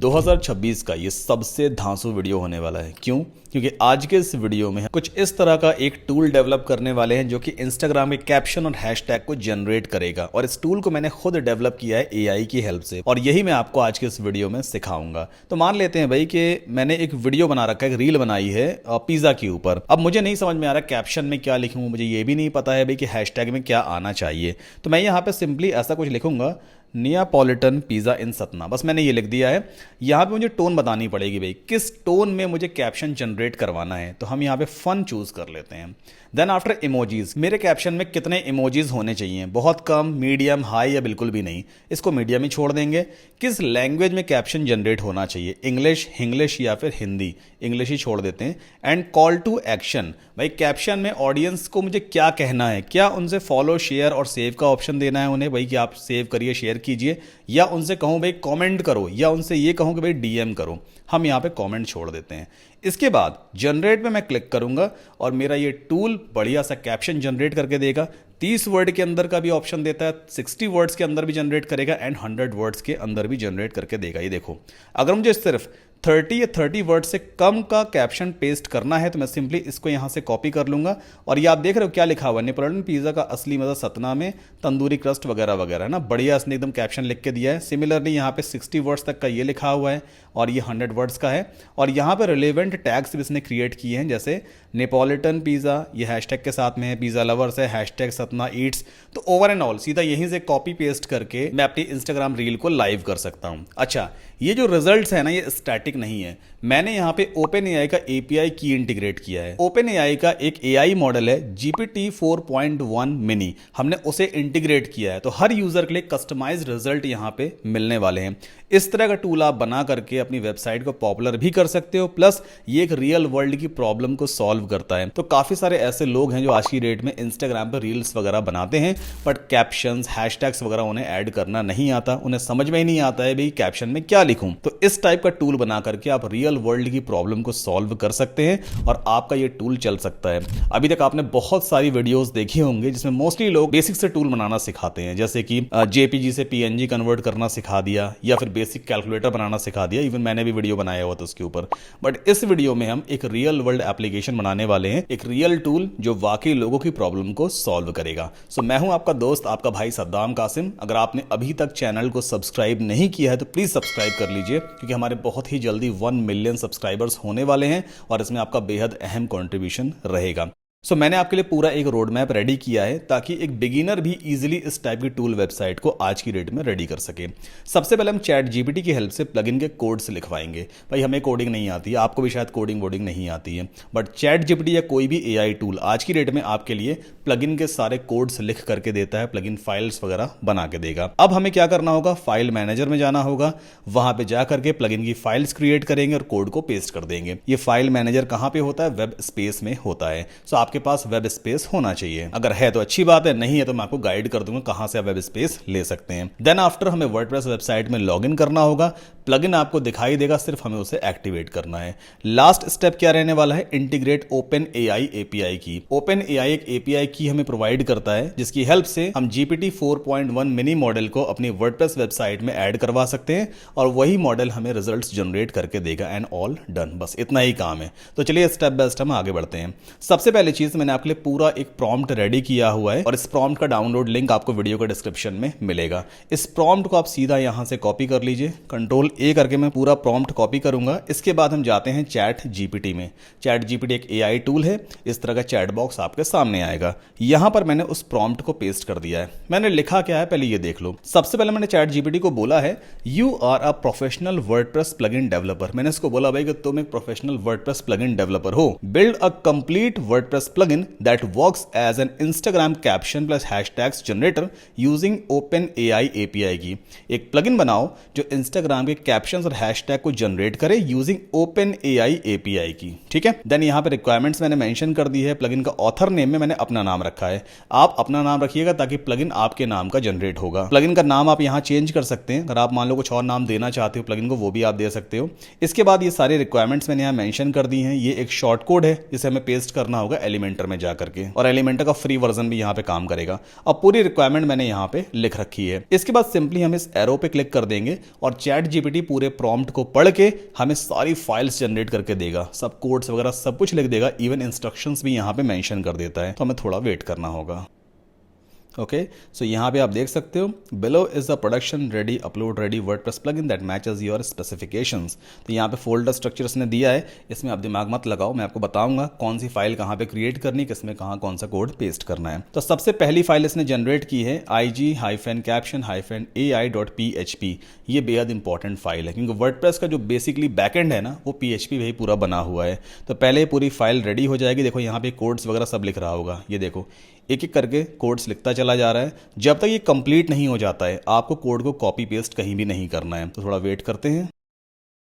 2026 का ये सबसे धांसू वीडियो होने वाला है। क्यों? क्योंकि आज के इस वीडियो में कुछ इस तरह का एक टूल डेवलप करने वाले हैं जो कि इंस्टाग्राम के कैप्शन और हैशटैग को जनरेट करेगा। और इस टूल को मैंने खुद डेवलप किया है एआई की हेल्प से, और यही मैं आपको आज के इस वीडियो में सिखाऊंगा। तो मान लेते हैं भाई कि मैंने एक वीडियो बना रखा है, एक रील बनाई है पिज्जा के ऊपर। अब मुझे नहीं समझ में आ रहा कैप्शन में क्या लिखूं, मुझे ये भी नहीं पता है भाई कि हैशटैग में क्या आना चाहिए। तो मैं यहाँ पे सिंपली ऐसा कुछ लिखूंगा, नियापोलिटन पिज़्ज़ा इन सतना, बस मैंने ये लिख दिया है। यहाँ पे मुझे टोन बतानी पड़ेगी भाई, किस टोन में मुझे कैप्शन जनरेट करवाना है। तो हम यहाँ पे फन चूज कर लेते हैं। देन आफ्टर इमोजीज, मेरे कैप्शन में कितने इमोजीज होने चाहिए? बहुत कम, मीडियम, हाई या बिल्कुल भी नहीं? इसको मीडियम ही छोड़ देंगे। किस लैंग्वेज में कैप्शन जनरेट होना चाहिए? इंग्लिश, हिंग्लिश या फिर हिंदी? इंग्लिश ही छोड़ देते हैं। एंड कॉल टू एक्शन, भाई कैप्शन में ऑडियंस को मुझे क्या कहना है? क्या उनसे फॉलो, शेयर और सेव का ऑप्शन देना है उन्हें, भाई कि आप सेव करिए, शेयर कीजिए, या उनसे कहूं भाई कमेंट करो, या उनसे ये कहूं कि भाई डीएम करो? हम यहां पे कमेंट छोड़ देते हैं। इसके बाद जनरेट में मैं क्लिक करूंगा और मेरा ये टूल बढ़िया सा कैप्शन जनरेट करके देगा। 30 वर्ड के अंदर का भी ऑप्शन देता है, 60 वर्ड्स के अंदर भी जनरेट करेगा, एंड 100 वर्ड्स के अंदर भी जनरेट करके देगा। ये देखो, अगर मुझे सिर्फ 30 या 30 वर्ड से कम का कैप्शन पेस्ट करना है तो मैं सिंपली इसको यहां से कॉपी कर लूंगा। और ये आप देख रहे हो क्या लिखा हुआ है, नेपोलियन पिज़्ज़ा का असली मजा सतना में, तंदूरी क्रस्ट वगैरह वगैरह, है ना। बढ़िया इसने एकदम कैप्शन लिख के दिया है। सिमिलरली यहाँ पे 60 वर्ड्स तक का ये लिखा हुआ है और ये 100 वर्ड्स का है। और यहाँ पे रिलेवेंट टैग्स भी इसने क्रिएट किए हैं, जैसे नेपोलिटन पिज़्ज़ा, ये हैशटैग के साथ में है, पिज़्ज़ा लवर्स है, हैशटैग सतना ईट्स। तो ओवर एंड ऑल सीधा यहीं से कॉपी पेस्ट करके मैं अपनी इंस्टाग्राम रील को लाइव कर सकता हूं। अच्छा, ये जो रिजल्ट्स है ना, ये स्टैटिक नहीं है। मैंने यहाँ पे ओपन एआई का एपीआई की इंटीग्रेट किया है। ओपन एआई का एक एआई मॉडल है जीपीटी 4.1 मिनी, हमने उसे इंटीग्रेट किया है। तो हर यूजर के लिए कस्टमाइज्ड रिजल्ट यहाँ पे मिलने वाले हैं। इस तरह का टूल आप बना करके अपनी वेबसाइट को पॉपुलर भी कर सकते हो, प्लस ये एक रियल वर्ल्ड की प्रॉब्लम को सॉल्व करता है। तो काफी सारे ऐसे लोग हैं जो आज की डेट में इंस्टाग्राम पर रील्स वगैरह बनाते हैं, बट कैप्शंस, हैशटैग्स वगैरह उन्हें ऐड करना नहीं आता, उन्हें समझ में ही नहीं आता है भाई कैप्शन में क्या लिखूं। तो इस टाइप का टूल बना करके आप रियल वर्ल्ड की प्रॉब्लम को सॉल्व कर सकते हैं और आपका ये टूल चल सकता है। अभी तक आपने बहुत सारी वीडियोस देखी होंगे जिसमें मोस्टली लोग बेसिक से टूल बनाना सिखाते हैं, जैसे कि जेपीजी से पीएनजी कन्वर्ट करना सिखा दिया, या फिर बेसिक कैलकुलेटर बनाना सिखा दिया। इवन मैंने भी वीडियो बनाया हुआ था उसके ऊपर। बट इस वीडियो में हम एक रियल वर्ल्ड एप्लीकेशन बनाने वाले हैं, एक रियल टूल जो वाकई लोगों की प्रॉब्लम को सॉल्व करेगा। सो मैं हूं आपका दोस्त, आपका भाई सद्दाम कासिम। अगर आपने अभी तक चैनल को सब्सक्राइब नहीं किया है तो प्लीज सब्सक्राइब कर लीजिए, क्योंकि हमारे बहुत ही जल्दी 1 मिलियन सब्सक्राइबर्स होने वाले हैं और इसमें आपका बेहद अहम कंट्रीब्यूशन रहेगा। सो मैंने आपके लिए पूरा एक रोड मैप रेडी किया है ताकि एक बिगिनर भी इजीली इस टाइप की टूल वेबसाइट को आज की डेट में रेडी कर सके। सबसे पहले हम चैट जीपीटी की हेल्प से प्लगइन के कोड्स लिखवाएंगे। भाई हमें कोडिंग नहीं आती है, आपको भी शायद कोडिंग वोडिंग नहीं आती है, बट चैट जीपीटी या कोई भी एआई टूल आज की डेट में आपके लिए प्लगइन के सारे कोड्स लिख करके देता है, प्लगइन फाइल्स वगैरह बना के देगा। अब हमें क्या करना होगा, फाइल मैनेजर में जाना होगा, वहां पे जा करके प्लगइन की फाइल्स क्रिएट करेंगे और कोड को पेस्ट कर देंगे। ये फाइल मैनेजर कहां पे होता है? वेब स्पेस में होता है। सो आपके पास वेब स्पेस होना चाहिए। अगर है तो अच्छी बात है, नहीं है तो मैं आपको गाइड कर दूंगा कहां से आप वेब स्पेस ले सकते हैं। देन आफ्टर हमें वर्डप्रेस वेबसाइट में लॉगिन करना होगा। प्लगइन आपको दिखाई देगा, सिर्फ हमें उसे एक्टिवेट करना है। लास्ट स्टेप क्या रहने वाला है? इंटीग्रेट ओपन एआई एपीआई की। ओपन एआई एक एपीआई की हमें प्रोवाइड करता है, जिसकी हेल्प से हम जीपीटी 4.1 मिनी मॉडल को अपनी वर्डप्रेस वेबसाइट में ऐड करवा सकते हैं और वही मॉडल हमें रिजल्ट्स जनरेट करके देगा। एंड ऑल डन, बस इतना ही काम है। तो चलिए स्टेप बाय स्टेप आगे बढ़ते हैं। सबसे पहली चीज, मैंने आपके लिए पूरा एक प्रॉम्प्ट रेडी किया हुआ है और इस प्रॉम्प्ट का डाउनलोड लिंक आपको वीडियो के डिस्क्रिप्शन में मिलेगा। इस प्रॉम्प्ट को आप सीधा यहां से कॉपी कर लीजिए। कंट्रोल ए करके मैं पूरा प्रॉम्प्ट कॉपी करूंगा। इसके बाद हम जाते हैं चैट जीपीटी में। चैट जीपीटी एक एआई टूल है। इस तरह का चैट बॉक्स आपके सामने आएगा। यहां पर मैंने उस प्रॉम्प्ट को पेस्ट कर दिया है। मैंने लिखा क्या है पहले ये देख लो। सबसे पहले मैंने चैट जीपीटी को बोला है, you are a professional WordPress plugin developer. मैंने इसको बोला भाई कि तुम एक प्रोफेशनल वर्डप्रेस प्लगइन डेवलपर हो। Build a complete WordPress plugin that works as an Instagram caption plus hashtags generator using open AI API की। एक प्लगइन बनाओ जो इंस्टाग्राम के कैप्शंस और हैशटैग को जनरेट करे यूजिंग ओपन एआई एपीआई की। ठीक है। देन यहां पे रिक्वायरमेंट्स मैंने मेंशन कर दी है। प्लगइन का ऑथर नेम में मैंने अपना नाम रखा है। आप अपना नाम रखिएगा ताकि प्लगइन आपके नाम का जनरेट होगा। प्लगइन का नाम आप यहां चेंज कर सकते हैं। अगर आप मान लो कुछ और नाम देना चाहते हो प्लगइन को, वो भी आप दे सकते हो। इसके बाद ये सारे रिक्वायरमेंट्स मैंने यहां मेंशन कर दी हैं। ये एक शॉर्ट कोड है जिसे हमें पेस्ट करना होगा एलिमेंटर में जाकर के, और एलिमेंटर का फ्री वर्जन भी यहां पे काम करेगा। अब पूरी रिक्वायरमेंट मैंने यहां पे लिख रखी है। इसके बाद सिंपली हम इस एरो पे क्लिक कर देंगे और चैट जीपीटी जीपीटी पूरे प्रॉम्प्ट को पढ़ के हमें सारी फाइल्स जनरेट करके देगा, सब कोड्स वगैरह सब कुछ लिख देगा, इवन इंस्ट्रक्शंस भी यहाँ पे मेंशन कर देता है। तो हमें थोड़ा वेट करना होगा। ओके, सो यहाँ पे आप देख सकते हो below is the production ready upload ready WordPress plugin that matches your specifications. तो यहाँ पे फोल्डर स्ट्रक्चर इसने दिया है, इसमें आप दिमाग मत लगाओ, मैं आपको बताऊंगा कौन सी फाइल कहाँ पे क्रिएट करनी, किसमें कहाँ कौन सा कोड पेस्ट करना है। तो सबसे पहली फाइल इसने जनरेट की है ig-caption-ai.php। ये बेहद इंपॉर्टेंट फाइल है क्योंकि वर्डप्रेस का जो बेसिकली बैकएंड है ना वो PHP में ही पूरा बना हुआ है। तो पहले पूरी फाइल रेडी हो जाएगी। देखो यहाँ पे कोड्स वगैरह सब लिख रहा होगा, ये देखो एक एक करके कोड्स लिखता चला जा रहा है। जब तक ये कंप्लीट नहीं हो जाता है आपको कोड को कॉपी पेस्ट कहीं भी नहीं करना है। तो थोड़ा वेट करते हैं।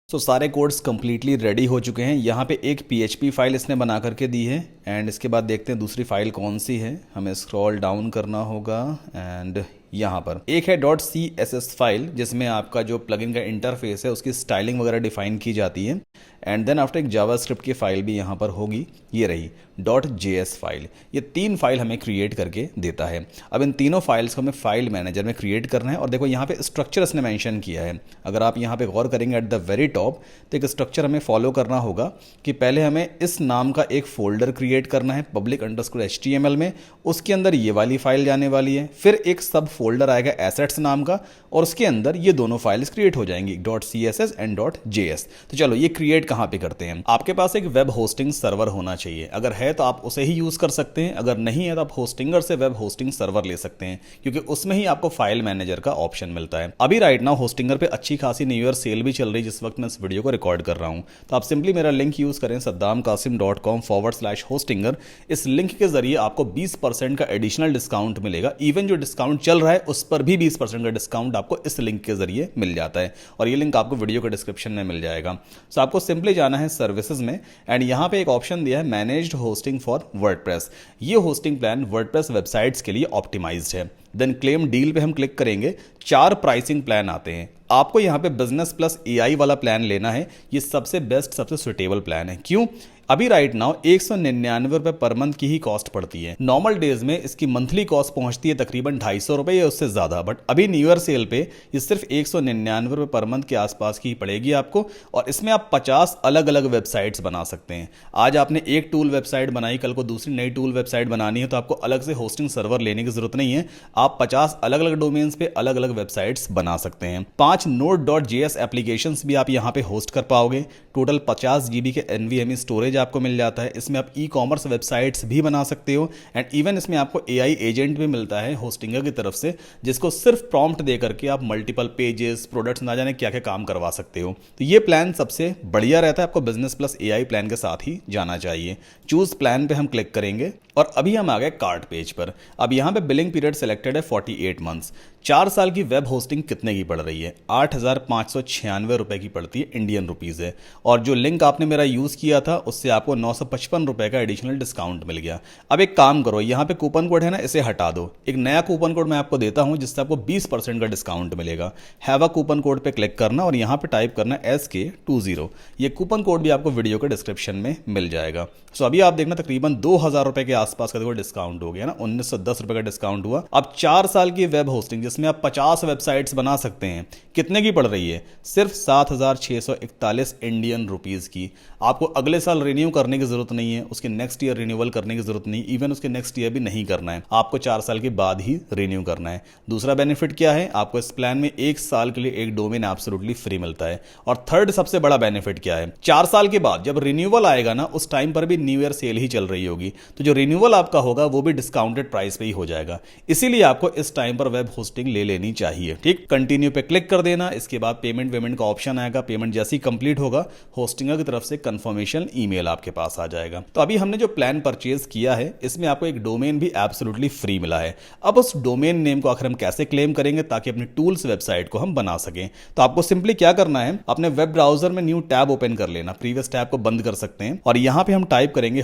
तो सारे कोड्स कंप्लीटली रेडी हो चुके हैं। यहाँ पे एक PHP फाइल इसने बना करके दी है एंड इसके बाद देखते हैं दूसरी फाइल कौन सी है। हमें स्क्रॉल डाउन करना होगा एंड यहाँ पर एक है .css फाइल जिसमें आपका जो प्लगइन का इंटरफेस है उसकी स्टाइलिंग वगैरह डिफाइन की जाती है। एंड देन आफ्टर एक जावास्क्रिप्ट की फाइल भी यहाँ पर होगी, ये रही .js फाइल। ये 3 फाइल हमें क्रिएट करके देता है। अब इन तीनों फाइल्स को हमें फाइल मैनेजर में क्रिएट करना है। और देखो यहाँ पे स्ट्रक्चर इसने मेंशन किया है, अगर आप यहाँ पे गौर करेंगे एट द वेरी टॉप तो एक स्ट्रक्चर हमें फॉलो करना होगा कि पहले हमें इस नाम का एक फोल्डर क्रिएट करना है public_html में, उसके अंदर ये वाली फाइल जाने वाली है। फिर एक सब फोल्डर आएगा एसेट्स नाम का और उसके अंदर ये दोनों फाइल्स क्रिएट हो जाएंगी .css एंड .js। तो चलो ये क्रिएट कहाँ पे करते हैं। आपके पास एक वेब होस्टिंग सर्वर होना चाहिए, अगर है तो आप उसे ही यूज कर सकते हैं, अगर नहीं है तो आप होस्टिंगर से वेब होस्टिंग सर्वर ले सकते हैं क्योंकि उसमें ही आपको फाइल मैनेजर का ऑप्शन मिलता है। अभी राइट नाउ होस्टिंगर पे अच्छी खासी न्यू ईयर सेल भी चल रही है जिस वक्त मैं इस वीडियो को रिकॉर्ड कर रहा हूं। तो आप सिंपली मेरा लिंक यूज करें saddamkasim.com/hostinger। इस लिंक के जरिए आपको 20% का एडिशनल डिस्काउंट मिलेगा। इवन जो डिस्काउंट चल रहा है उस पर भी 20% का डिस्काउंट आपको इस लिंक के जरिए मिल जाता है और ये लिंक आपको वीडियो के डिस्क्रिप्शन में मिल जाएगा। सो आपको सिंपली जाना है सर्विसेज में एंड यहाँ पे एक ऑप्शन दिया है मैनेज्ड होस्टिंग फॉर वर्डप्रेस। ये होस्टिंग प्लान वर्डप्रेस वेबसाइट्स के लिए ऑप्टिमाइज्ड है। देन क्लेम डील पे हम क्लिक करेंगे, 4 प्राइसिंग प्लान आते हैं। आपको यहाँ पे बिजनेस प्लस AI वाला प्लान लेना है, ये सबसे बेस्ट सबसे सुटेबल प्लान है। क्यों? अभी राइट नाउ 199 रुपये पर मंथ की ही कॉस्ट पड़ती है। नॉर्मल डेज में इसकी मंथली कॉस्ट पहुंचती है तकरीबन 250 रुपये या उससे ज़्यादा, बट अभी न्यू ईयर सेल पे ये सिर्फ 199 रुपये पर मंथ के आसपास की पड़ेगी आपको। और इसमें आप 50 अलग अलग वेबसाइट्स बना सकते हैं। आज आपने एक टूल वेबसाइट बनाई, कल को दूसरी नई टूल वेबसाइट बनानी है तो आपको अलग से होस्टिंग सर्वर लेने की जरूरत नहीं है। आप 50 अलग अलग डोमेन्स पे अलग अलग वेबसाइट्स बना सकते हैं। 5 node.js एप्लीकेशंस भी आप यहाँ पे होस्ट कर पाओगे। टोटल 50 GB के NVMe स्टोरेज आपको मिल जाता है। इसमें आप ई-कॉमर्स वेबसाइट्स भी बना सकते हो एंड इवन इसमें आपको AI एजेंट भी मिलता है होस्टिंगर की तरफ से, जिसको सिर्फ प्रॉम्प्ट दे करके आप मल्टीपल पेजेस प्रोडक्ट्स ना जाने क्या क्या काम करवा सकते हो। तो ये प्लान सबसे बढ़िया रहता है, आपको बिजनेस प्लस AI प्लान के साथ ही जाना चाहिए। चूज प्लान पे हम क्लिक करेंगे और अभी हम आ गए कार्ट पेज पर। अब यहाँ पे बिलिंग पीरियड सिलेक्टेड है 48 मंथ्स। 4 साल की वेब होस्टिंग कितने की पड़ रही है? 8,596 रुपए की पड़ती है, इंडियन रुपीज़ है। और जो लिंक आपने मेरा यूज़ किया था उससे आपको 955 रुपए का एडिशनल डिस्काउंट मिल गया। अब एक काम करो, यहाँ पे कूपन कोड है ना, इसे हटा दो। एक नया कूपन कोड मैं आपको देता हूँ जिससे आपको 20% का डिस्काउंट मिलेगा। हैव अ कूपन कोड पे क्लिक करना और यहाँ पे टाइप करना SK20। ये कूपन कोड भी आपको वीडियो के डिस्क्रिप्शन में मिल जाएगा। सो अभी आप देखना तकरीबन 2000 रुपए के आसपास का देखो डिस्काउंट हो गया ना, 1910 रुपए का डिस्काउंट हुआ। अब 4 साल की वेब होस्टिंग जिसमें आप 50 वेबसाइट्स बना सकते हैं, कितने की पड़ रही है? सिर्फ 7,641 इंडियन रुपीज की। आपको अगले साल रिन्यू करने की जरूरत नहीं है, उसके नेक्स्ट ईयर रिन्यूअल करने की जरूरत नहीं, इवन उसके नेक्स्ट ईयर भी नहीं करना है, आपको 4 साल के बाद ही रिन्यू करना है। दूसरा बेनिफिट क्या है? आपको इस प्लान में 1 साल के लिए एक डोमेन एब्सोल्युटली फ्री मिलता है। और थर्ड सबसे बड़ा बेनिफिट क्या है? 4 साल के बाद जब रिन्यूअल आएगा ना, उस टाइम पर भी न्यू ईयर सेल ही चल रही होगी, तो जो रिन्यूअल आपका होगा वो भी डिस्काउंटेड प्राइस पे ही हो जाएगा। इसीलिए आपको इस टाइम पर वेब होस्टिंग ले लेनी चाहिए। ठीक, कंटिन्यू पे क्लिक कर देना। इसके बाद पेमेंट का ऑप्शन आएगा। पेमेंट जैसे ही कंप्लीट होगा होस्टिंगर की तरफ से कंफर्मेशन ईमेल आपके पास आ जाएगा। तो अभी हमने जो प्लान परचेज किया है इसमें आपको एक डोमेन भी एब्सोल्युटली फ्री मिला है। अब उस डोमेन नेम को आखिर हम कैसे क्लेम करेंगे ताकि अपनी टूल्स वेबसाइट को हम बना सकें? तो आपको सिंपली क्या करना है, अपने वेब ब्राउजर में न्यू टैब ओपन कर लेना, प्रीवियस टैब को बंद कर सकते हैं और यहां पे हम टाइप करेंगे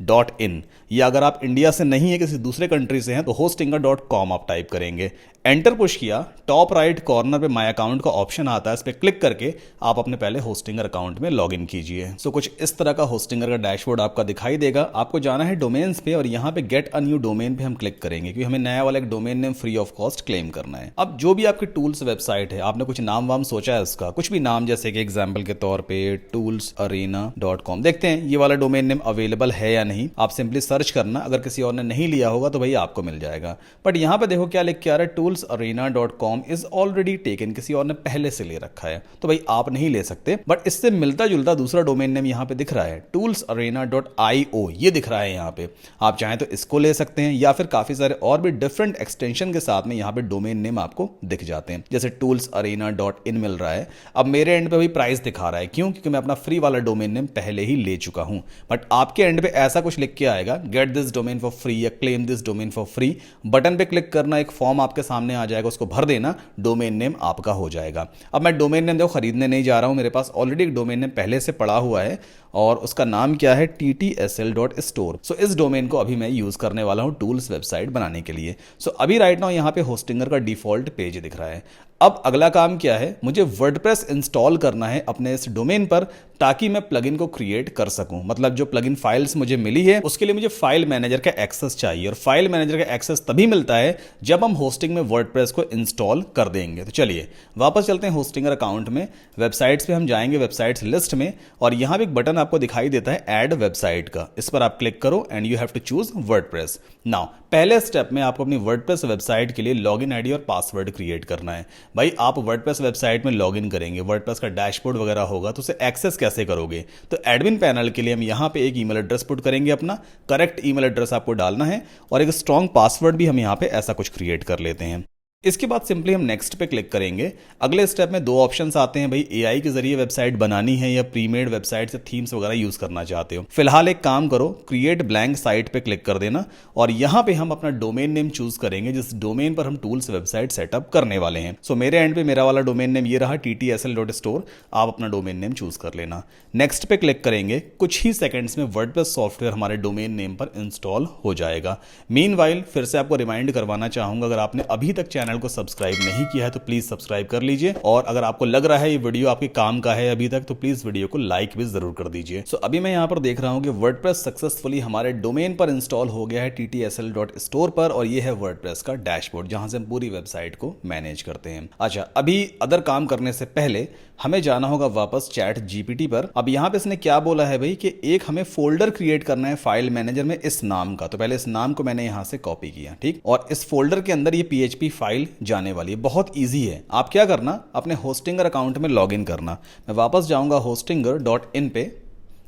.in, या अगर आप इंडिया से नहीं है किसी दूसरे कंट्री से हैं तो hostinger.com आप टाइप करेंगे। एंटर पुश किया, टॉप राइट कॉर्नर पे माय अकाउंट का ऑप्शन आता है, इस पर क्लिक करके आप अपने पहले होस्टिंगर अकाउंट में लॉग इन कीजिए। सो कुछ इस तरह का होस्टिंगर का डैशबोर्ड आपका दिखाई देगा। आपको जाना है डोमेन्स पे और यहाँ पे गेट अ न्यू डोमेन पे हम क्लिक करेंगे क्योंकि हमें नया वाला एक domain name free of cost claim करना है। अब जो भी आपकी टूल्स वेबसाइट है, आपने कुछ नाम वाम सोचा है उसका, कुछ भी नाम, जैसे कि एग्जाम्पल के तौर पर toolsarena.com, देखते हैं ये वाला डोमेन नेम अवेलेबल है या नहीं। आप सिंपली सर्च करना, अगर किसी और ने नहीं लिया होगा तो भाई आपको मिल जाएगा। बट यहाँ पे देखो क्या लिख के आ रहा है, toolsarena.com इज ऑलरेडी टेकन, किसी और ने पहले से ले रखा है, तो भाई आप नहीं ले सकते। बट इससे मिलता जुलता दूसरा डोमेन नेम यहाँ पे दिख रहा है, toolsarena.io, ये दिख रहा है यहाँ पे। आप चाहें तो इसको ले सकते हैं या फिर काफी सारे और भी डिफरेंट एक्सटेंशन के साथ में यहाँ पे डोमेन नेम आपको दिख जाते हैं, जैसे toolsarena.in मिल रहा है। अब मेरे एंड पे भी प्राइस दिखा रहा है, क्यों? क्योंकि मैं अपना फ्री वाला डोमेन नेम पहले ही ले चुका हूं। बट आपके एंड पे ऐसा कुछ लिख के आएगा, get this domain for free या claim this domain for free. Button पे क्लिक करना, एक फॉर्म आपके सामने आ जाएगा, उसको भर देना, डोमेन नेम आपका हो जाएगा। अब मैं डोमेन नेम देखो खरीदने नहीं जा रहा हूं, मेरे पास ऑलरेडी एक डोमेन नेम पहले से पड़ा हुआ है और उसका नाम क्या है, ttsl.store। सो इस डोमेन को अभी मैं यूज करने वाला हूं टूल्स वेबसाइट बनाने के लिए। सो अभी राइट नाउ यहाँ पे होस्टिंगर का डिफॉल्ट पेज दिख रहा है। अब अगला काम क्या है, मुझे वर्डप्रेस इंस्टॉल करना है अपने इस डोमेन पर, ताकि मैं प्लगइन को क्रिएट कर सकूं। मतलब जो प्लगइन फाइल्स मुझे मिली है उसके लिए मुझे फाइल मैनेजर का एक्सेस चाहिए, और फाइल मैनेजर का एक्सेस तभी मिलता है जब हम होस्टिंग में वर्डप्रेस को इंस्टॉल कर देंगे। तो चलिए वापस चलते हैं होस्टिंगर अकाउंट में, वेबसाइट्स पे हम जाएंगे, वेबसाइट्स लिस्ट में, और यहां पे एक बटन आपको दिखाई देता है ऐड वेबसाइट का, इस पर आप क्लिक करो and you have to choose WordPress. Now पहले स्टेप में आपको अपनी वर्डप्रेस वेबसाइट के लिए लॉगिन आईडी और पासवर्ड क्रिएट करना है। भाई आप वर्डप्रेस वेबसाइट में लॉगिन करेंगे, वर्डप्रेस का डैशबोर्ड वगैरह होगा, तो उसे एक्सेस कैसे करोगे? तो एडमिन पैनल के लिए हम यहां पे एक ईमेल एड्रेस पुट करेंगे, अपना करेक्ट ईमेल एड्रेस आपको डालना है, और एक स्ट्रॉन्ग पासवर्ड भी हम यहां पे ऐसा कुछ क्रिएट कर लेते हैं। इसके बाद सिंपली हम नेक्स्ट पे क्लिक करेंगे। अगले स्टेप में दो ऑप्शंस आते हैं, भाई एआई के जरिए वेबसाइट बनानी है या प्रीमेड वेबसाइट से थीम्स वगैरह यूज करना चाहते हो। फिलहाल एक काम करो, क्रिएट ब्लैंक साइट पे क्लिक कर देना, और यहां पे हम अपना डोमेन नेम चूज करेंगे जिस डोमेन पर हम टूल्स वेबसाइट सेटअप करने वाले हैं। सो मेरे एंड पे मेरा वाला डोमेन नेम ये रहा, ttsl.store। आप अपना डोमेन नेम चूज कर लेना, नेक्स्ट पे क्लिक करेंगे। कुछ ही सेकंड्स में वर्डप्रेस सॉफ्टवेयर हमारे डोमेन नेम पर इंस्टॉल हो जाएगा। मीनवाइल फिर से आपको रिमाइंड करवाना चाहूंगा, अगर आपने अभी तक चैनल को सब्सक्राइब नहीं किया है तो प्लीज सब्सक्राइब कर लीजिए, और अगर आपको लग रहा है ये वीडियो आपके काम का है अभी तक, तो प्लीज वीडियो को लाइक भी जरूर कर दीजिए। सो अभी मैं यहाँ पर देख रहा हूँ कि वर्डप्रेस सक्सेसफुली हमारे डोमेन पर इंस्टॉल हो गया है ttsl.store पर, और ये है वर्डप्रेस का डैशबोर्ड जहां से हम पूरी वेबसाइट को मैनेज करते हैं। अच्छा, अभी अदर काम करने से पहले हमें जाना होगा वापस चैट जीपीटी पर। अब यहाँ पे इसने क्या बोला है भाई कि एक हमें फोल्डर क्रिएट करना है फाइल मैनेजर में इस नाम का, तो पहले इस नाम को मैंने यहाँ से कॉपी किया, ठीक, और इस फोल्डर के अंदर ये PHP फाइल जाने वाली है। बहुत ईजी है, आप क्या करना, अपने होस्टिंगर अकाउंट में लॉग इन करना। मैं वापस जाऊंगा hostinger.in पे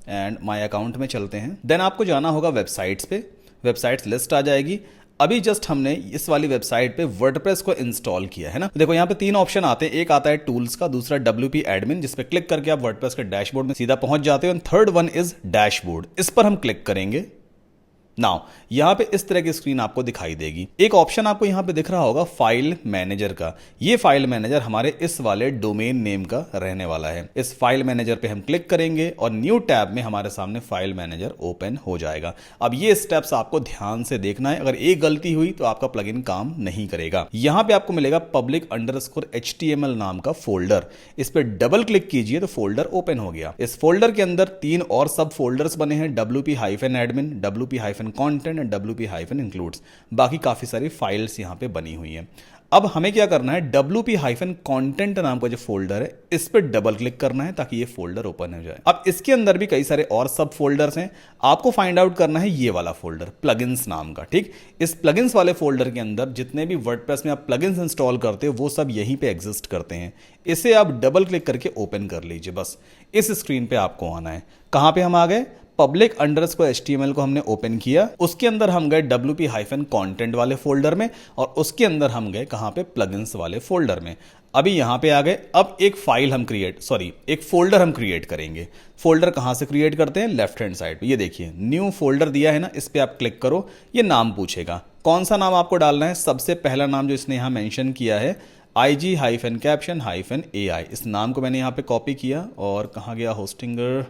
एंड माय अकाउंट में चलते हैं। देन आपको जाना होगा वेबसाइट्स पे, वेबसाइट्स लिस्ट आ जाएगी। अभी जस्ट हमने इस वाली वेबसाइट पे वर्डप्रेस को इंस्टॉल किया है ना। देखो यहाँ पे तीन ऑप्शन आते हैं, एक आता है टूल्स का, दूसरा WP एडमिन, जिस पे क्लिक करके आप वर्डप्रेस के डैशबोर्ड में सीधा पहुंच जाते हो, and third one is dashboard, इस पर हम क्लिक करेंगे। नाउ यहां पे इस तरह की स्क्रीन आपको दिखाई देगी। एक ऑप्शन आपको यहां पे दिख रहा होगा फाइल मैनेजर का, ये फाइल मैनेजर हमारे इस वाले डोमेन नेम का रहने वाला है। इस फाइल मैनेजर पे हम क्लिक करेंगे और न्यू टैब में हमारे सामने फाइल मैनेजर ओपन हो जाएगा। अब ये स्टेप्स आपको ध्यान से देखना है, अगर एक गलती हुई तो आपका प्लगइन काम नहीं करेगा। यहां पे आपको मिलेगा public_html नाम का फोल्डर, इस पे डबल क्लिक कीजिए तो फोल्डर ओपन हो गया। इस फोल्डर के अंदर तीन और सब फोल्डर्स बने हैं, WP-admin, WP-content एंड WP-includes। बाकी काफी सारी फाइल्स यहां पे बनी हुई हैं। अब हमें क्या करना है, WP-content नाम का जो फोल्डर है इस पे डबल क्लिक करना है ताकि ये फोल्डर ओपन हो जाए। अब इसके अंदर भी कई सारे और सब फोल्डर्स हैं, आपको फाइंड आउट करना है ये वाला फोल्डर प्लगइन्स नाम का, ठीक। इस प्लगइन्स वाले फोल्डर के अंदर जितने भी वर्डप्रेस में आप प्लगइन्स इंस्टॉल करते हो वो सब यहीं पे एग्जिस्ट करते हैं। इसे आप डबल क्लिक करके ओपन कर लीजिए, बस इस स्क्रीन पे आपको आना है। कहां पे हम आ गए, public_html को हमने ओपन किया, उसके अंदर हम गए WP-content वाले फोल्डर में, और उसके अंदर हम गए कहां पे, प्लगइन्स वाले फोल्डर में। अभी यहां पे आ गए। अब एक फोल्डर हम क्रिएट करेंगे। फोल्डर कहां से क्रिएट करते हैं, लेफ्ट हैंड साइड पे, ये देखिए न्यू फोल्डर दिया है ना, इस पे आप क्लिक करो, ये नाम पूछेगा, कौन सा नाम आपको डालना है। सबसे पहला नाम जो इसने यहां मेंशन किया है IG-caption-AI, इस नाम को मैंने यहां पे कॉपी किया, और कहां गया होस्टिंगर,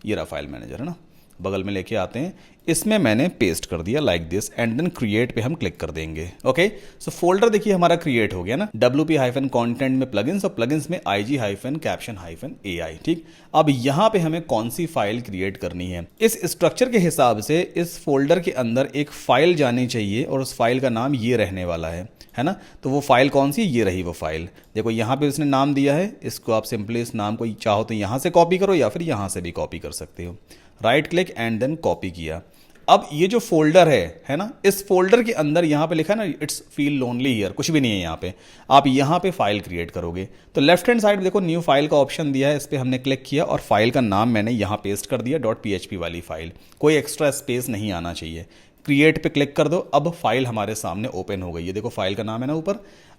ये रहा फाइल मैनेजर है ना, बगल में लेके आते हैं। इसमें मैंने पेस्ट कर दिया like this and then create पे हम क्लिक कर देंगे। ओके, सो फोल्डर देखिए हमारा क्रिएट हो गया ना, wp-content में प्लगइन्स और प्लगइन्स में ig-caption-ai। ठीक, अब यहाँ पे हमें कौन सी फाइल क्रिएट करनी है, इस स्ट्रक्चर के हिसाब से इस फोल्डर के अंदर एक फाइल जानी चाहिए और उस फाइल का नाम ये रहने वाला है ना। तो वो फाइल कौन सी, ये रही वो फाइल। देखो यहाँ पे उसने नाम दिया है, इसको आप सिंपली इस नाम को चाहो तो यहाँ से कॉपी करो या फिर यहाँ से भी कॉपी कर सकते हो। Right click and then copy किया। अब ये जो फोल्डर है ना, इस फोल्डर के अंदर यहाँ पे लिखा है ना इट्स फील लोनली हियर, कुछ भी नहीं है यहाँ पे। आप यहाँ पे फाइल क्रिएट करोगे तो लेफ्ट हैंड साइड देखो न्यू फाइल का ऑप्शन दिया है, इस पर हमने क्लिक किया और फाइल का नाम मैंने यहाँ पेस्ट कर दिया .php वाली फाइल, कोई एक्स्ट्रा स्पेस नहीं आना चाहिए। क्रिएट पे क्लिक कर दो, अब फाइल हमारे सामने ओपन हो गई है। देखो फाइल का नाम है ना ऊपर।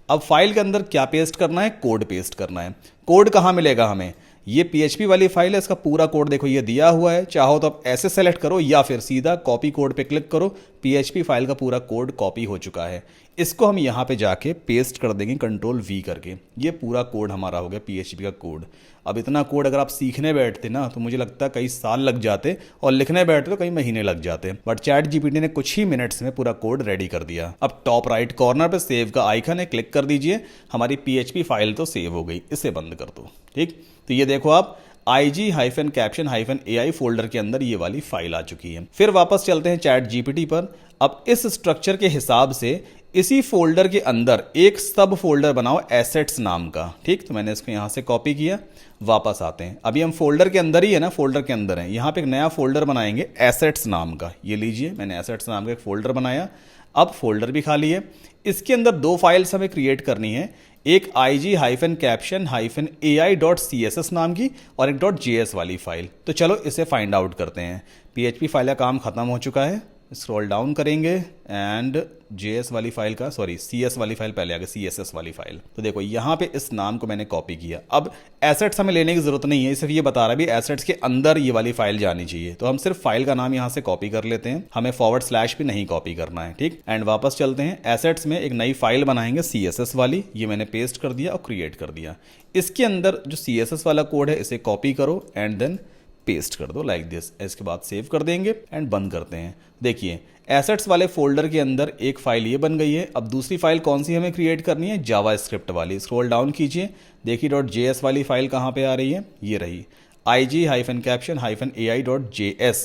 अब फाइल के अंदर क्या पेस्ट करना है, कोड पेस्ट करना है। कोड कहाँ मिलेगा हमें, ये PHP वाली फाइल है, इसका पूरा कोड देखो ये दिया हुआ है। चाहो तो आप ऐसे सेलेक्ट करो या फिर सीधा कॉपी कोड पे क्लिक करो, PHP फाइल का पूरा कोड कॉपी हो चुका है। इसको हम यहाँ पे जाके पेस्ट कर देंगे Ctrl+V करके। ये पूरा कोड हमारा हो गया PHP का कोड। अब इतना कोड अगर आप सीखने बैठते ना तो मुझे लगता है कई साल लग जाते और लिखने बैठते तो कई महीने लग जाते, बट ChatGPT ने कुछ ही मिनट्स में पूरा कोड रेडी कर दिया। अब टॉप राइट कॉर्नर पे सेव का आइकन है, क्लिक कर दीजिए। हमारी PHP फाइल तो सेव हो गई, इसे बंद कर दो। ठीक, तो ये देखो आप ig-caption-ai फोल्डर के अंदर ये वाली फाइल आ चुकी है। फिर वापस चलते हैं ChatGPT पर। अब इस स्ट्रक्चर के हिसाब से इसी फोल्डर के अंदर एक सब फोल्डर बनाओ एसेट्स नाम का। ठीक, तो मैंने इसको यहाँ से कॉपी किया, वापस आते हैं। अभी हम फोल्डर के अंदर ही है ना, फोल्डर के अंदर है। यहाँ पे एक नया फोल्डर बनाएंगे एसेट्स नाम का। ये लीजिए, मैंने एसेट्स नाम का एक फोल्डर बनाया। अब फोल्डर भी खाली है, इसके अंदर दो फाइल्स हमें क्रिएट करनी है, एक ig-caption-ai.css नाम की और एक .js वाली फाइल। तो चलो इसे फाइंड आउट करते हैं। PHP फाइल का काम खत्म हो चुका है, स्क्रॉल डाउन करेंगे एंड JS वाली फाइल का, सॉरी CS वाली फाइल पहले आ गई, CSS वाली फाइल। तो देखो यहाँ पे इस नाम को मैंने कॉपी किया। अब एसेट्स हमें लेने की जरूरत नहीं है, सिर्फ ये बता रहा है भी एसेट्स के अंदर ये वाली फाइल जानी चाहिए। तो हम सिर्फ फाइल का नाम यहाँ से कॉपी कर लेते हैं, हमें / भी नहीं कॉपी करना है। ठीक, एंड वापस चलते हैं। एसेट्स में एक नई फाइल बनाएंगे CSS वाली, ये मैंने पेस्ट कर दिया और क्रिएट कर दिया। इसके अंदर जो CSS वाला कोड है इसे कॉपी करो एंड देन पेस्ट कर दो लाइक दिस। इसके बाद सेव कर देंगे एंड बंद करते हैं। देखिए एसेट्स वाले फोल्डर के अंदर एक फाइल ये बन गई है। अब दूसरी फाइल कौन सी हमें क्रिएट करनी है, जावास्क्रिप्ट वाली। स्क्रॉल डाउन कीजिए, देखिए .js वाली फाइल कहाँ पे आ रही है, ये रही ig-caption-ai.js।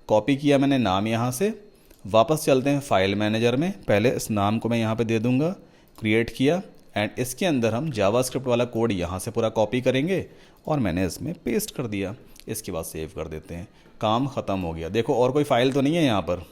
कॉपी किया मैंने नाम यहाँ से। वापस चलते हैं फाइल मैनेजर में, पहले इस नाम को मैं यहाँ पे दे दूंगा, क्रिएट किया एंड इसके अंदर हम जावास्क्रिप्ट वाला कोड यहाँ से पूरा कॉपी करेंगे और मैंने इसमें पेस्ट कर दिया। इसके बाद सेव कर देते हैं, काम खत्म हो गया। देखो और कोई फाइल तो नहीं है यहाँ पर,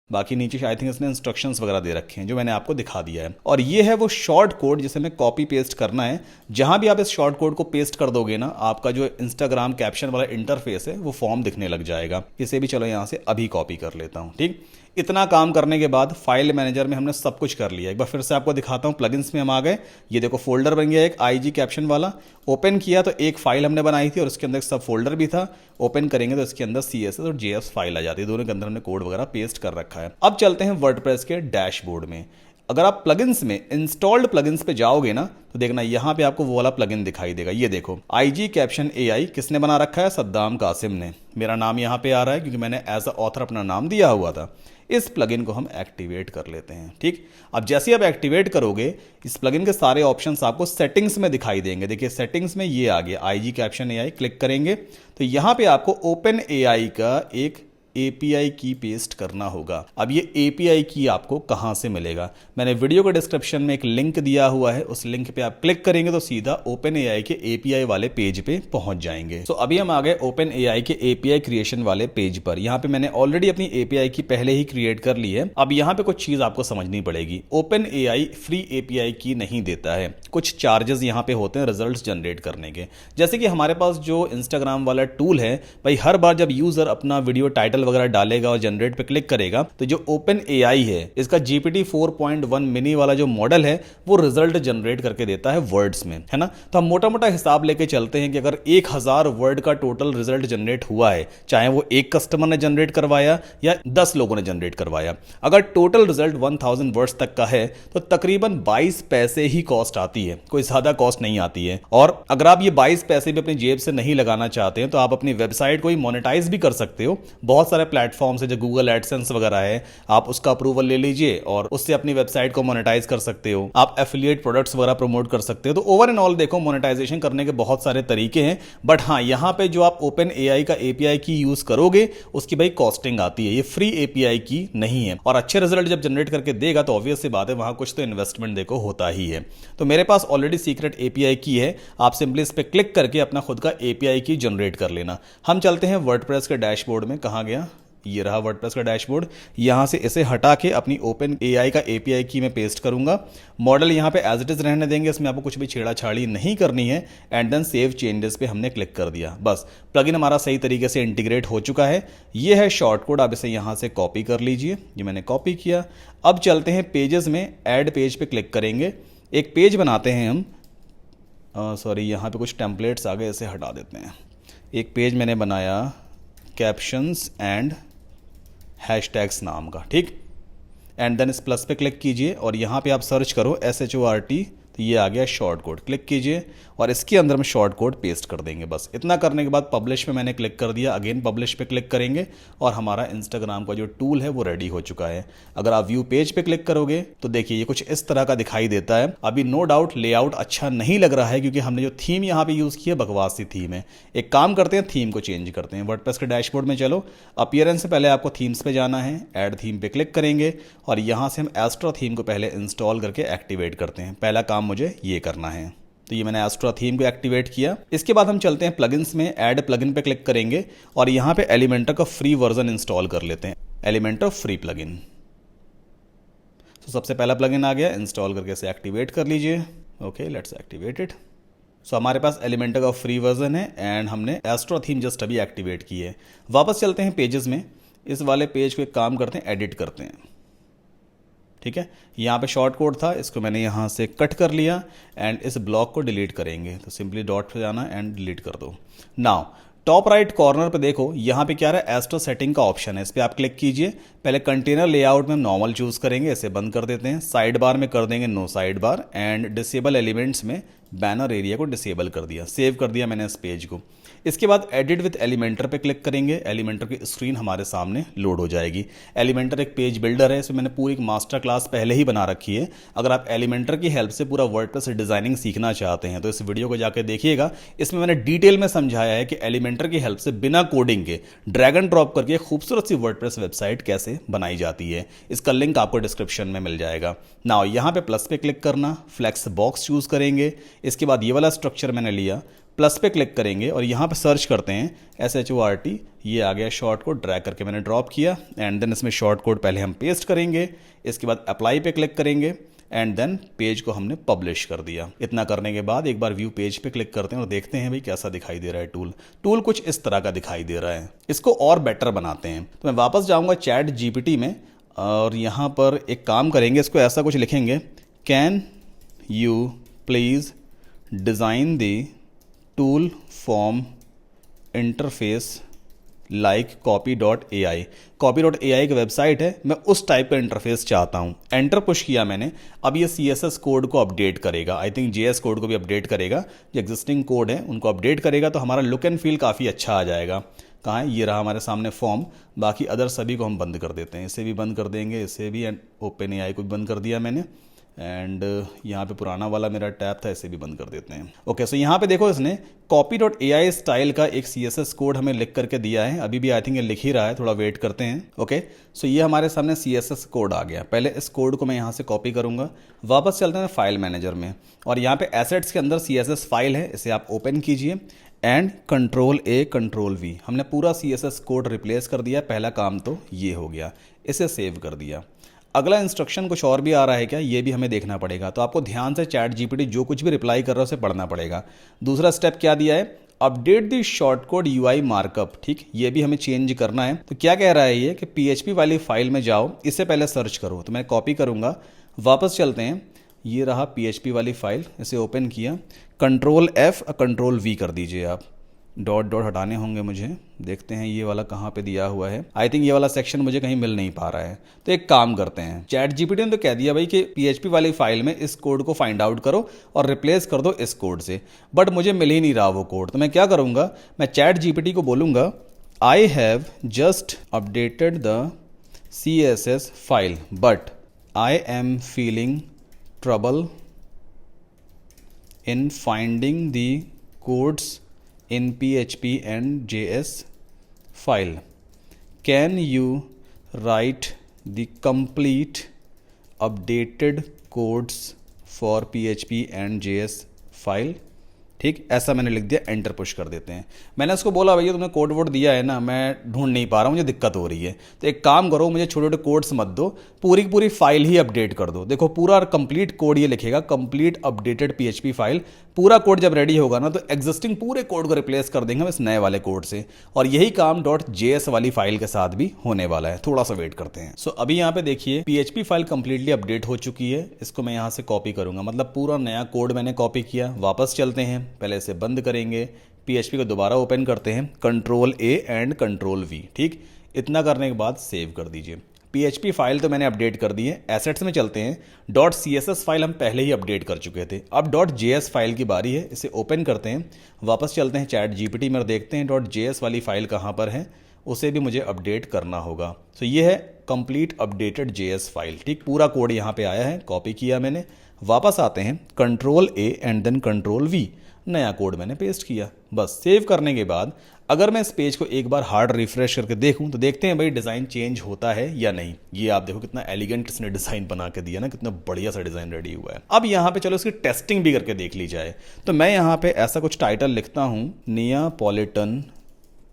बाकी नीचे आई थिंक इसने इंस्ट्रक्शंस वगैरह दे रखे हैं जो मैंने आपको दिखा दिया है। और ये है वो शॉर्ट कोड जिसे हमें कॉपी पेस्ट करना है। जहां भी आप इस शॉर्ट कोड को पेस्ट कर दोगे ना, आपका जो इंस्टाग्राम कैप्शन वाला इंटरफेस है वो फॉर्म दिखने लग जाएगा। इसे भी चलो यहाँ से अभी कॉपी कर लेता हूँ। ठीक, इतना काम करने के बाद फाइल मैनेजर में हमने सब कुछ कर लिया। एक बार फिर से आपको दिखाता हूँ, प्लगइन्स में हम आ गए। ये देखो फोल्डर बन गया एक ig-caption वाला। ओपन किया तो एक फाइल हमने बनाई थी और उसके अंदर एक सब फोल्डर भी था। ओपन करेंगे तो इसके अंदर CSS और JS फाइल आ जाती है, दोनों के अंदर हमने कोड वगैरह पेस्ट कर रखा है। अब चलते हैं वर्डप्रेस के डैशबोर्ड में। अगर आप प्लगइन्स में इंस्टॉल्ड प्लगइन्स पे जाओगे ना तो देखना यहाँ पे आपको वो वाला प्लगइन दिखाई देगा। ये देखो ig-caption-ai किसने बना रखा है, सद्दाम कासिम ने। मेरा नाम यहाँ पे आ रहा है क्योंकि मैंने एज अ ऑथर अपना नाम दिया हुआ था। इस प्लगइन को हम एक्टिवेट कर लेते हैं। ठीक, अब जैसे ही आप एक्टिवेट करोगे इस प्लगइन के सारे ऑप्शंस आपको सेटिंग्स में दिखाई देंगे। देखिए सेटिंग्स में ये आ गया ig-caption-ai, क्लिक करेंगे तो यहाँ पे आपको OpenAI का एक API की पेस्ट करना होगा। अब ये API की आपको कहां से मिलेगा, मैंने वीडियो के डिस्क्रिप्शन में एक लिंक दिया हुआ है, उस लिंक पे आप क्लिक करेंगे तो सीधा OpenAI के API वाले पेज पे पहुंच जाएंगे। तो अभी हम आ गए OpenAI के API क्रिएशन वाले पेज पर। यहाँ पे मैंने ऑलरेडी अपनी API की पहले ही क्रिएट कर ली है। अब यहाँ पे कुछ चीज आपको समझनी पड़ेगी। OpenAI फ्री API की नहीं देता है, कुछ चार्जेस यहाँ पे होते हैं रिजल्ट जनरेट करने के। जैसे कि हमारे पास जो इंस्टाग्राम वाला टूल है भाई, हर बार जब यूजर अपना वीडियो टाइटल वगैरह डालेगा और जनरेट पे क्लिक करेगा तो जो OpenAI है इसका GPT 4.1 मिनी वाला जो मॉडल है वो रिजल्ट जनरेट करके देता है वर्ड्स में, है ना। तो हम मोटा मोटा हिसाब लेके चलते हैं कि अगर 1000 वर्ड का टोटल रिजल्ट जनरेट हुआ है, चाहे वो एक कस्टमर ने जनरेट करवाया या 10 लोगों ने जनरेट करवाया, अगर टोटल रिजल्ट 1000 वर्ड्स तक का है तो तकरीबन 22 पैसे ही कॉस्ट आती है, कोई ज्यादा कॉस्ट नहीं आती है। और अगर आप ये 22 पैसे भी अपनी जेब से नहीं लगाना चाहते हैं तो आप अपनी वेबसाइट को ही मोनेटाइज भी कर सकते हो। बहुत सारे प्लेटफॉर्म्स है जो गूगल एडसेंस वगैरह है, आप उसका अप्रूवल ले लीजिए और उससे अपनी वेबसाइट को मोनेटाइज कर सकते हो। आप एफिलिएट प्रोडक्ट्स वगैरह प्रमोट कर सकते हो। तो ओवर एंड ऑल देखो मोनेटाइजेशन करने के बहुत सारे तरीके हैं, बट हाँ यहाँ पे जो आप ओपन एआई का एपीआई की यूज करोगे उसकी भाई कॉस्टिंग आती है, ये फ्री एपीआई की नहीं है। और अच्छे रिजल्ट जब जनरेट करके देगा तो ऑब्वियस सी बात है वहां कुछ तो इन्वेस्टमेंट देखो होता ही है। तो मेरे पास ऑलरेडी सीक्रेट एपीआई की है, आप सिंपली इस पर क्लिक करके अपना खुद का एपीआई की जनरेट कर लेना। हम चलते हैं वर्डप्रेस के डैशबोर्ड में, कहाँ गया, ये रहा वर्डप्रेस का डैशबोर्ड। यहां से इसे हटा के अपनी ओपन एआई का एपीआई की मैं पेस्ट करूंगा। मॉडल यहां पे एज इट इज रहने देंगे, इसमें आपको कुछ भी छेड़ाछाड़ी नहीं करनी है। एंड देन सेव चेंजेस पे हमने क्लिक कर दिया, बस प्लगइन हमारा सही तरीके से इंटीग्रेट हो चुका है। ये है शॉर्ट कोड, आप इसे यहां से कॉपी कर लीजिए, ये मैंने कॉपी किया। अब चलते हैं पेजेस में, ऐड पेज पे क्लिक करेंगे, एक पेज बनाते हैं हम। सॉरी यहाँ पे कुछ टेम्पलेट्स आ गए, इसे हटा देते हैं। एक पेज मैंने बनाया कैप्शंस एंड हैशटैग्स नाम का, ठीक। एंड देन इस प्लस पे क्लिक कीजिए और यहाँ पे आप सर्च करो SHORT, तो ये आ गया शॉर्ट कोड, क्लिक कीजिए और इसके अंदर हम शॉर्ट कोड पेस्ट कर देंगे। बस इतना करने के बाद पब्लिश पे मैंने क्लिक कर दिया, अगेन पब्लिश पे क्लिक करेंगे और हमारा इंस्टाग्राम का जो टूल है वो रेडी हो चुका है। अगर आप व्यू पेज पे क्लिक करोगे तो देखिए ये कुछ इस तरह का दिखाई देता है। अभी नो डाउट लेआउट अच्छा नहीं लग रहा है क्योंकि हमने जो थीम यहाँ पे यूज़ की है बकवास सी थीम है। एक काम करते हैं, थीम को चेंज करते हैं। वर्डप्रेस के डैशबोर्ड में चलो, अपीयरेंस से पहले आपको थीम्स पे जाना है, ऐड थीम पे क्लिक करेंगे और यहाँ से हम एस्ट्रा थीम को पहले इंस्टॉल करके एक्टिवेट करते हैं। पहला काम मुझे ये करना है, तो ये मैंने एस्ट्रा थीम को एक्टिवेट किया। इसके बाद हम चलते हैं प्लगइन्स में, ऐड प्लगइन पे क्लिक करेंगे और यहाँ पे एलिमेंटर का फ्री वर्जन इंस्टॉल कर लेते हैं, एलिमेंटर फ्री प्लगइन। तो सबसे पहला प्लगइन आ गया, इंस्टॉल करके इसे एक्टिवेट कर लीजिए। Okay, let's activate it. So हमारे पास एलिमेंटर का फ्री वर्जन है एंड हमने एस्ट्रा थीम जस्ट अभी एक्टिवेट की है। वापस चलते हैं पेजेस में, इस वाले पेज को एक काम करते हैं, एडिट करते हैं, ठीक है। यहाँ पे शॉर्ट कोड था, इसको मैंने यहाँ से कट कर लिया एंड इस ब्लॉक को डिलीट करेंगे। तो सिंपली डॉट पे जाना एंड डिलीट कर दो। नाउ टॉप राइट कॉर्नर पे देखो, यहाँ पे क्या रहा है, एस्ट्रो सेटिंग का ऑप्शन है, इस पर आप क्लिक कीजिए। पहले कंटेनर लेआउट में हम नॉर्मल चूज करेंगे, इसे बंद कर देते हैं। साइड बार में कर देंगे no side bar and disable elements में बैनर एरिया को डिसेबल कर दिया, सेव कर दिया मैंने इस पेज को। इसके बाद एडिट विद एलिमेंटर पे क्लिक करेंगे, एलिमेंटर की स्क्रीन हमारे सामने लोड हो जाएगी। एलिमेंटर एक पेज बिल्डर है, इसमें मैंने पूरी एक मास्टर क्लास पहले ही बना रखी है। अगर आप एलिमेंटर की हेल्प से पूरा वर्डप्रेस डिजाइनिंग सीखना चाहते हैं तो इस वीडियो को जाकर देखिएगा, इसमें मैंने डिटेल में समझाया है कि एलिमेंटर की हेल्प से बिना कोडिंग के ड्रैग एंड ड्रॉप करके खूबसूरत सी वर्डप्रेस वेबसाइट कैसे बनाई जाती है। इसका लिंक आपको डिस्क्रिप्शन में मिल जाएगा। नाउ यहाँ पे प्लस पे क्लिक करना, फ्लेक्स बॉक्स चूज करेंगे। इसके बाद ये वाला स्ट्रक्चर मैंने लिया, प्लस पे क्लिक करेंगे और यहाँ पे सर्च करते हैं SHORT, ये आ गया शॉर्ट कोड, ड्रैग करके मैंने ड्रॉप किया एंड देन इसमें शॉर्ट कोड पहले हम पेस्ट करेंगे। इसके बाद अप्लाई पे क्लिक करेंगे एंड देन पेज को हमने पब्लिश कर दिया। इतना करने के बाद एक बार व्यू पेज पे क्लिक करते हैं और देखते हैं भाई कैसा दिखाई दे रहा है टूल कुछ इस तरह का दिखाई दे रहा है। इसको और बेटर बनाते हैं, तो मैं वापस जाऊँगा ChatGPT में और यहाँ पर एक काम करेंगे, इसको ऐसा कुछ लिखेंगे, can you please design the tool form interface like copy.ai। copy.ai एक वेबसाइट है, मैं उस टाइप का इंटरफेस चाहता हूँ। एंटर पुश किया मैंने, अब ये CSS कोड को अपडेट करेगा, आई थिंक JS कोड को भी अपडेट करेगा, जो एग्जिस्टिंग कोड है उनको अपडेट करेगा, तो हमारा लुक एंड फील काफ़ी अच्छा आ जाएगा। कहाँ है, ये रहा हमारे सामने फॉर्म। बाकी अदर सभी को हम बंद कर देते हैं, इसे भी बंद कर देंगे, इसे भी, एंड OpenAI को भी बंद कर दिया मैंने एंड यहाँ पे पुराना वाला मेरा टैब था, इसे भी बंद कर देते हैं। ओके, सो यहाँ पे देखो इसने copy.ai स्टाइल का एक CSS कोड हमें लिख करके दिया है, अभी भी आई थिंक ये लिख ही रहा है, थोड़ा वेट करते हैं। ओके, सो ये हमारे सामने CSS कोड आ गया। पहले इस कोड को मैं यहाँ से कॉपी करूँगा, वापस चलते हैं फाइल मैनेजर में और यहाँ पे एसेट्स के अंदर CSS फाइल है, इसे आप ओपन कीजिए एंड Ctrl+A Ctrl+V, हमने पूरा CSS कोड रिप्लेस कर दिया। पहला काम तो ये हो गया, इसे सेव कर दिया। अगला इंस्ट्रक्शन कुछ और भी आ रहा है क्या, ये भी हमें देखना पड़ेगा, तो आपको ध्यान से ChatGPT जो कुछ भी रिप्लाई कर रहा है उसे पढ़ना पड़ेगा। दूसरा स्टेप क्या दिया है, update the short code UI markup, ठीक, ये भी हमें चेंज करना है। तो क्या कह रहा है ये कि PHP वाली फाइल में जाओ, इससे पहले सर्च करो, तो मैं कॉपी करूँगा, वापस चलते हैं, ये रहा PHP वाली फाइल, इसे ओपन किया, Ctrl+F Ctrl+V कर दीजिए आप, डॉट डॉट हटाने होंगे मुझे, देखते हैं ये वाला कहाँ पे दिया हुआ है। आई थिंक ये वाला सेक्शन मुझे कहीं मिल नहीं पा रहा है, तो एक काम करते हैं, ChatGPT ने तो कह दिया भाई कि PHP वाली फाइल में इस कोड को फाइंड आउट करो और रिप्लेस कर दो इस कोड से, बट मुझे मिल ही नहीं रहा वो कोड। तो मैं क्या करूँगा, मैं ChatGPT को बोलूँगा I have just updated the CSS file, but I am feeling trouble in finding the codes in PHP and JS file. Can you write the complete updated codes for PHP and JS file? ठीक, ऐसा मैंने लिख दिया, enter push कर देते हैं। मैंने उसको बोला भैया तुमने कोड वोड दिया है ना, मैं ढूंढ नहीं पा रहा हूँ, मुझे दिक्कत हो रही है, तो एक काम करो, मुझे छोटे छोटे कोड्स मत दो, पूरी की पूरी फाइल ही अपडेट कर दो। देखो पूरा कंप्लीट कोड ये लिखेगा, कंप्लीट अपडेटेड पीएचपी फाइल। पूरा कोड जब रेडी होगा ना तो एग्जिस्टिंग पूरे कोड को रिप्लेस कर देंगे हम इस नए वाले कोड से, और यही काम .js वाली फाइल के साथ भी होने वाला है। थोड़ा सा वेट करते हैं। सो अभी यहाँ पे देखिए पीएचपी फाइल कंप्लीटली अपडेट हो चुकी है। इसको मैं यहाँ से कॉपी करूंगा, मतलब पूरा नया कोड मैंने कॉपी किया। वापस चलते हैं, पहले इसे बंद करेंगे, पीएचपी को दोबारा ओपन करते हैं, Ctrl A and Ctrl V। ठीक, इतना करने के बाद सेव कर दीजिए। पीएचपी फाइल तो मैंने अपडेट कर दी है। एसेट्स में चलते हैं। .css फाइल हम पहले ही अपडेट कर चुके थे, अब .js फाइल की बारी है। इसे ओपन करते हैं, वापस चलते हैं चैट जीपीटी में, देखते हैं .js वाली फाइल कहाँ पर है, उसे भी मुझे अपडेट करना होगा। तो ये है कंप्लीट अपडेटेड JS फाइल। ठीक, पूरा कोड यहाँ पे आया है, कॉपी किया मैंने। वापस आते हैं, Ctrl A and then Ctrl V, नया कोड मैंने पेस्ट किया। बस सेव करने के बाद अगर मैं इस पेज को एक बार हार्ड रिफ्रेश करके देखूं तो देखते हैं भाई डिज़ाइन चेंज होता है या नहीं। ये आप देखो कितना एलिगेंट इसने डिज़ाइन बना के दिया ना, कितना बढ़िया सा डिज़ाइन रेडी हुआ है। अब यहाँ पे चलो इसकी टेस्टिंग भी करके देख ली जाए। तो मैं यहाँ पे ऐसा कुछ टाइटल लिखता हूँ, नियापोलिटन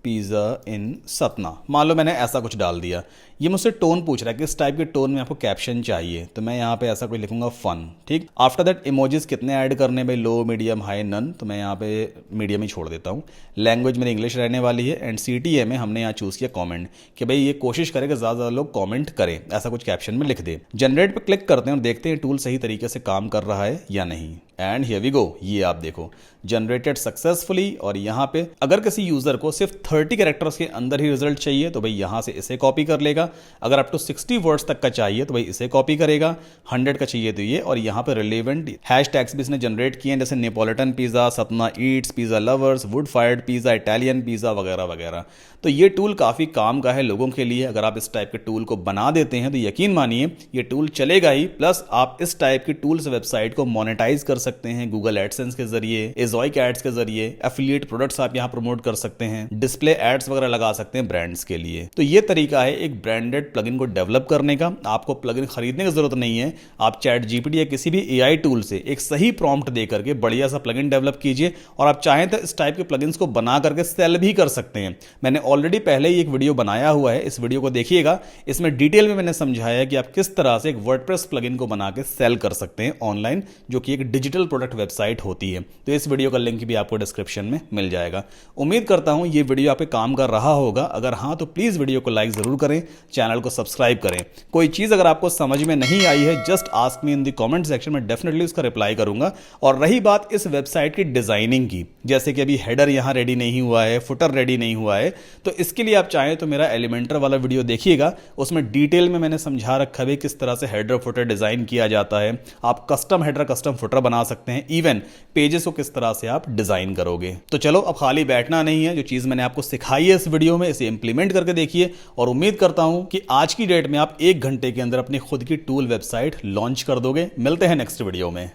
पिज़्ज़ा इन सतना, मान लो मैंने ऐसा कुछ डाल दिया। ये मुझसे टोन पूछ रहा है, किस टाइप के टोन में आपको कैप्शन चाहिए, तो मैं यहाँ पे ऐसा कुछ लिखूंगा फन। ठीक, आफ्टर दैट इमोजीज कितने ऐड करने भाई, लो मीडियम हाई नन, तो मैं यहाँ पे मीडियम ही छोड़ देता हूँ। लैंग्वेज मेरी इंग्लिश रहने वाली है एंड CTA में हमने यहाँ चूज़ किया कॉमेंट, कि भाई ये कोशिश करे कि ज़्यादा लोग कॉमेंट करें, ऐसा कुछ कैप्शन में लिख दे। जनरेट पर क्लिक करते हैं और देखते हैं टूल सही तरीके से काम कर रहा है या नहीं। एंड हियर वी गो, ये आप देखो जनरेटेड सक्सेसफुली। और यहाँ पे अगर किसी यूजर को सिर्फ 30 कैरेक्टर्स के अंदर ही रिजल्ट चाहिए तो भाई यहाँ से इसे कॉपी कर लेगा। अगर अप टू 60 वर्ड्स तक का चाहिए तो भाई इसे कॉपी करेगा, 100 का चाहिए तो ये। और यहाँ पे रिलेवेंट हैश टैग्स भी इसने जनरेट किए हैं, जैसे Neapolitan pizza, Satna Yeats, pizza lovers, would fired pizza, Italian pizza वगैरह वगैरह। तो ये टूल काफ़ी काम का है लोगों के लिए। अगर आप इस टाइप के टूल को बना देते हैं तो यकीन मानिए ये टूल चलेगा ही, प्लस आप इस टाइप की टूल से वेबसाइट को मोनेटाइज कर सकते हैं गूगल एडसेंस के जरिए, एजॉइक एड्स के जरिए, एफिलिएट प्रोडक्ट्स आप यहाँ प्रमोट कर सकते हैं, डिस्प्ले एड्स वगैरह लगा सकते हैं ब्रांड्स के लिए। तो ये तरीका है एक ब्रांडेड प्लगइन को डेवलप करने का। आपको प्लगइन खरीदने की जरूरत नहीं है, आप चैट जीपीटी या किसी भी AI टूल से एक सही प्रॉम्प्ट दे करके बढ़िया सा प्लगइन डेवलप कीजिए, और आप चाहें तो इस टाइप के प्लगइन्स को बना करके सेल भी कर सकते हैं। मैंने ऑलरेडी पहले ही एक वीडियो बनाया हुआ है, इस वीडियो को देखिएगा। इसमें डिटेल में मैंने समझाया कि आप किस तरह से एक वर्डप्रेस प्लगइन को बना के सेल कर सकते हैं ऑनलाइन, जो कि एक डिजिटल प्रोडक्ट वेबसाइट होती है। तो इस वीडियो का लिंक भी आपको डिस्क्रिप्शन में मिल जाएगा। उम्मीद करता हूं ये वीडियो आप पे काम कर रहा होगा। अगर हाँ तो प्लीज वीडियो को लाइक जरूर करें, चैनल को सब्सक्राइब करें। कोई चीज अगर आपको समझ में नहीं आई है, just ask me in the comment section में, डेफिनेटली उसका रिप्लाई करूंगा। और रही बात इस वेबसाइट की डिजाइनिंग की, जैसे कि अभी हेडर यहां रेडी नहीं हुआ है, फुटर रेडी नहीं हुआ है, तो इसके लिए आप चाहें तो मेरा एलिमेंटर वाला वीडियो देखिएगा। उसमें डिटेल में मैंने समझा रखा है किस तरह से हेडर फुटर डिजाइन किया जाता है। आप कस्टम हेडर कस्टम फुटर बना सकते हैं, इवन पेजेस को किस तरह से आप डिजाइन करोगे। तो चलो अब खाली बैठना नहीं है, जो चीज मैंने आपको सिखाई है इस वीडियो में इसे इंप्लीमेंट करके देखिए। और उम्मीद करता हूं कि आज की डेट में आप 1 घंटे के अंदर अपनी खुद की टूल वेबसाइट लॉन्च कर दोगे। मिलते हैं नेक्स्ट वीडियो में।